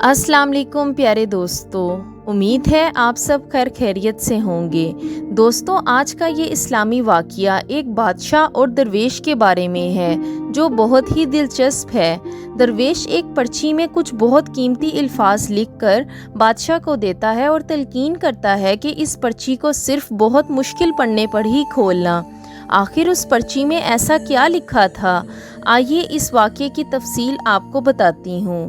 अस्सलाम वालेकुम प्यारे दोस्तों, उम्मीद है आप सब खैर खैरियत से होंगे। दोस्तों, आज का ये इस्लामी वाक़या एक बादशाह और दरवेश के बारे में है जो बहुत ही दिलचस्प है। दरवेश एक पर्ची में कुछ बहुत कीमती अल्फाज लिखकर बादशाह को देता है और तलकीन करता है कि इस पर्ची को सिर्फ बहुत मुश्किल पढ़ने पर ही खोलना। आखिर उस पर्ची में ऐसा क्या लिखा था? आइए इस वाक़ये की तफसील आपको बताती हूँ।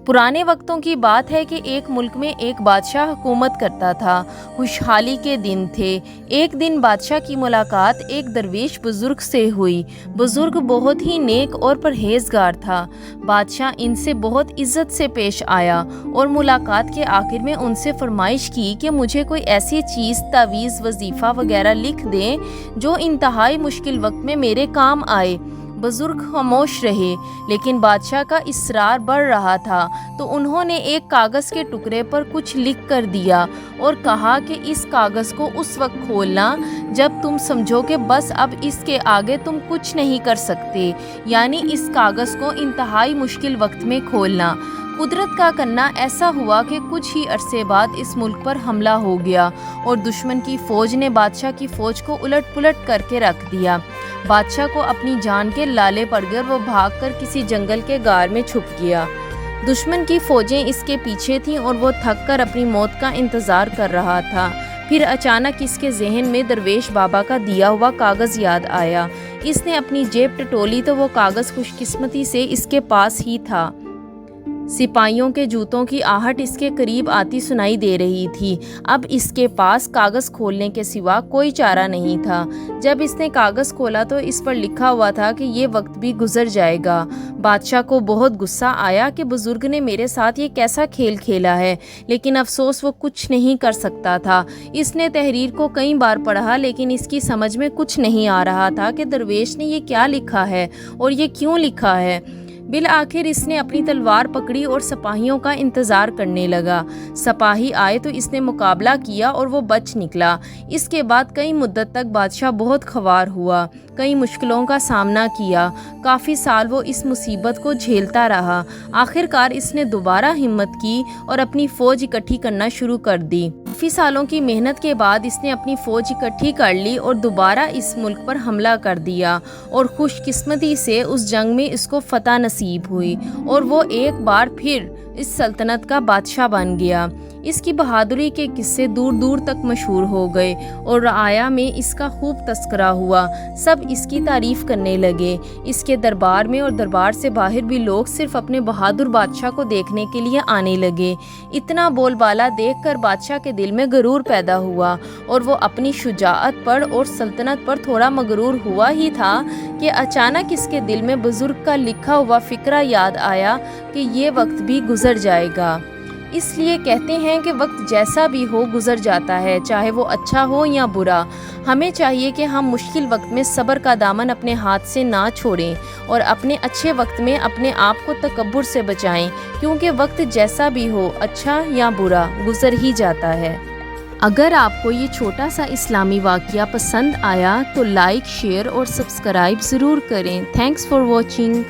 पुराने वक्तों की बात है कि एक मुल्क में एक बादशाह हुकूमत करता था। खुशहाली के दिन थे। एक दिन बादशाह की मुलाकात एक दरवेश बुज़ुर्ग से हुई। बुज़ुर्ग बहुत ही नेक और परहेज़गार था। बादशाह इनसे बहुत इज़्ज़त से पेश आया और मुलाकात के आखिर में उनसे फरमाइश की कि मुझे कोई ऐसी चीज़, तावीज़, वजीफ़ा वगैरह लिख दें जो इंतहाई मुश्किल वक्त में मेरे काम आए। बुजुर्ग खामोश रहे, लेकिन बादशाह का इसरार बढ़ रहा था तो उन्होंने एक कागज़ के टुकड़े पर कुछ लिख कर दिया और कहा कि इस कागज़ को उस वक्त खोलना जब तुम समझो कि बस अब इसके आगे तुम कुछ नहीं कर सकते, यानी इस कागज़ को इंतहाई मुश्किल वक्त में खोलना। कुदरत का करना ऐसा हुआ कि कुछ ही अरसे बाद इस मुल्क पर हमला हो गया और दुश्मन की फ़ौज ने बादशाह की फ़ौज को उलट पुलट करके रख दिया। बादशाह को अपनी जान के लाले पड़ गए और वो भागकर किसी जंगल के गार में छुप गया। दुश्मन की फ़ौजें इसके पीछे थीं और वो थक कर अपनी मौत का इंतज़ार कर रहा था। फिर अचानक इसके जहन में दरवेश बाबा का दिया हुआ कागज़ याद आया। इसने अपनी जेब टटोली तो वो कागज़ खुशकिस्मती से इसके पास ही था। सिपाहियों के जूतों की आहट इसके करीब आती सुनाई दे रही थी। अब इसके पास कागज़ खोलने के सिवा कोई चारा नहीं था। जब इसने कागज़ खोला तो इस पर लिखा हुआ था कि ये वक्त भी गुजर जाएगा। बादशाह को बहुत गुस्सा आया कि बुज़ुर्ग ने मेरे साथ ये कैसा खेल खेला है, लेकिन अफसोस वो कुछ नहीं कर सकता था। इसने तहरीर को कई बार पढ़ा, लेकिन इसकी समझ में कुछ नहीं आ रहा था कि दरवेश ने ये क्या लिखा है और ये क्यों लिखा है। बिल आखिर इसने अपनी तलवार पकड़ी और सिपाहियों का इंतज़ार करने लगा। सिपाही आए तो इसने मुकाबला किया और वो बच निकला। इसके बाद कई मुद्दत तक बादशाह बहुत ख्वार हुआ, कई मुश्किलों का सामना किया। काफ़ी साल वो इस मुसीबत को झेलता रहा। आखिरकार इसने दोबारा हिम्मत की और अपनी फ़ौज इकट्ठी करना शुरू कर दी। काफ़ी सालों की मेहनत के बाद इसने अपनी फ़ौज इकट्ठी कर ली और दोबारा इस मुल्क पर हमला कर दिया और खुशकिस्मती से उस जंग में इसको फ़तह नसीब हुई और वो एक बार फिर इस सल्तनत का बादशाह बन गया। इसकी बहादुरी के किस्से दूर दूर तक मशहूर हो गए और रआया में इसका खूब तस्करा हुआ। सब इसकी तारीफ़ करने लगे। इसके दरबार में और दरबार से बाहर भी लोग सिर्फ अपने बहादुर बादशाह को देखने के लिए आने लगे। इतना बोलबाला देखकर बादशाह के दिल में गरूर पैदा हुआ और वो अपनी शुजाअत पर और सल्तनत पर थोड़ा मगरूर हुआ ही था कि अचानक इसके दिल में बुज़ुर्ग का लिखा हुआ फ़िक्रा याद आया कि ये वक्त भी गुजर जाएगा। इसलिए कहते हैं कि वक्त जैसा भी हो गुजर जाता है, चाहे वो अच्छा हो या बुरा। हमें चाहिए कि हम मुश्किल वक्त में सब्र का दामन अपने हाथ से ना छोड़ें और अपने अच्छे वक्त में अपने आप को तकब्बुर से बचाएं, क्योंकि वक्त जैसा भी हो, अच्छा या बुरा, गुजर ही जाता है। अगर आपको ये छोटा सा इस्लामी वाक़या पसंद आया तो लाइक, शेयर और सब्सक्राइब ज़रूर करें। Thanks for watching.